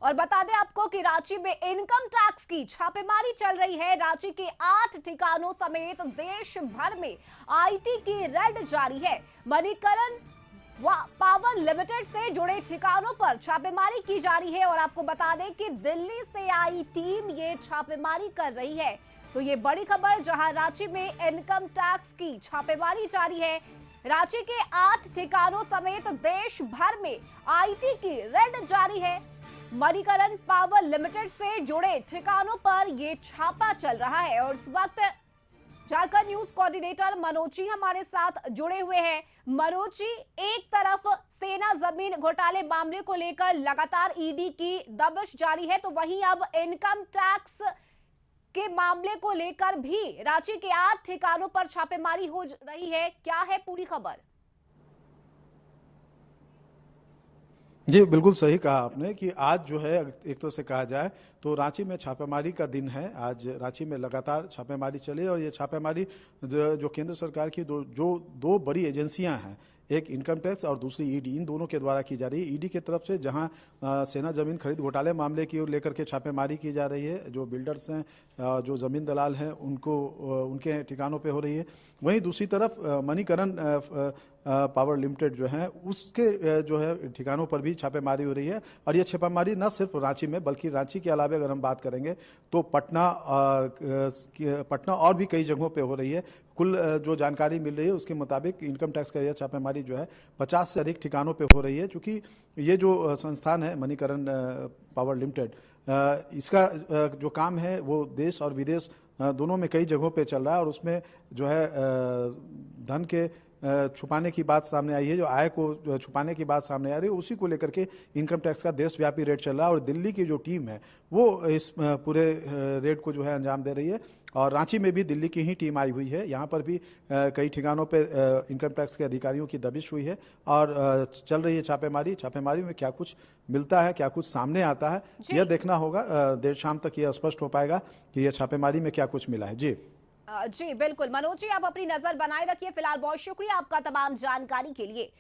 और बता दें आपको कि रांची में इनकम टैक्स की छापेमारी चल रही है। रांची के 8 ठिकानों समेत देश भर में आईटी की रेड जारी है। मणिकरण पावर लिमिटेड से जुड़े ठिकानों पर छापेमारी की जा रही है और आपको बता दें कि दिल्ली से आई टीम ये छापेमारी कर रही है। तो ये बड़ी खबर, जहां रांची में इनकम टैक्स की छापेमारी जारी है। रांची के 8 ठिकानों समेत देश भर में आईटी की रेड जारी है। मणिकरण पावर लिमिटेड से जुड़े ठिकानों पर यह छापा चल रहा है और इस वक्त झारखंड न्यूज कोऑर्डिनेटर मनोज जी हमारे साथ जुड़े हुए हैं। मनोज जी, एक तरफ सेना जमीन घोटाले मामले को लेकर लगातार ईडी की दबिश जारी है, तो वहीं अब इनकम टैक्स के मामले को लेकर भी रांची के 8 ठिकानों पर छापेमारी हो रही है। क्या है पूरी खबर? जी, बिल्कुल सही कहा आपने कि आज जो है एक तरह से कहा जाए तो रांची में छापेमारी का दिन है। आज रांची में लगातार छापेमारी चली और ये छापेमारी जो केंद्र सरकार की दो बड़ी एजेंसियां हैं, एक इनकम टैक्स और दूसरी ईडी, इन दोनों के द्वारा की जा रही है। ईडी की तरफ से जहां सेना जमीन खरीद घोटाले मामले की ओर लेकर के छापेमारी की जा रही है, जो बिल्डर्स हैं, जो जमीन दलाल हैं, उनके ठिकानों पे हो रही है। वहीं दूसरी तरफ मणिकरण पावर लिमिटेड जो है उसके जो है ठिकानों पर भी छापेमारी हो रही है। और ये छापेमारी न सिर्फ रांची में बल्कि रांची के अलावा अगर हम बात करेंगे तो पटना और भी कई जगहों पे हो रही है। कुल जो जानकारी मिल रही है उसके मुताबिक इनकम टैक्स का यह छापेमारी जो है 50 से अधिक ठिकानों पे हो रही है। क्योंकि ये जो संस्थान है मणिकरण पावर लिमिटेड, इसका जो काम है वो देश और विदेश दोनों में कई जगहों पे चल रहा है और उसमें जो है धन के छुपाने की बात सामने आई है, जो आय को छुपाने की बात सामने आ रही है, उसी को लेकर के इनकम टैक्स का देशव्यापी रेड चल रहा है। और दिल्ली की जो टीम है वो इस पूरे रेड को जो है अंजाम दे रही है। और रांची में भी दिल्ली की ही टीम आई हुई है। यहाँ पर भी कई ठिकानों पे इनकम टैक्स के अधिकारियों की दबिश हुई है और चल रही है छापेमारी में क्या कुछ मिलता है, क्या कुछ सामने आता है, यह देखना होगा। देर शाम तक यह स्पष्ट हो पाएगा कि यह छापेमारी में क्या कुछ मिला है। जी जी बिल्कुल मनोज जी, आप अपनी नजर बनाए रखिए। फिलहाल बहुत शुक्रिया आपका तमाम जानकारी के लिए।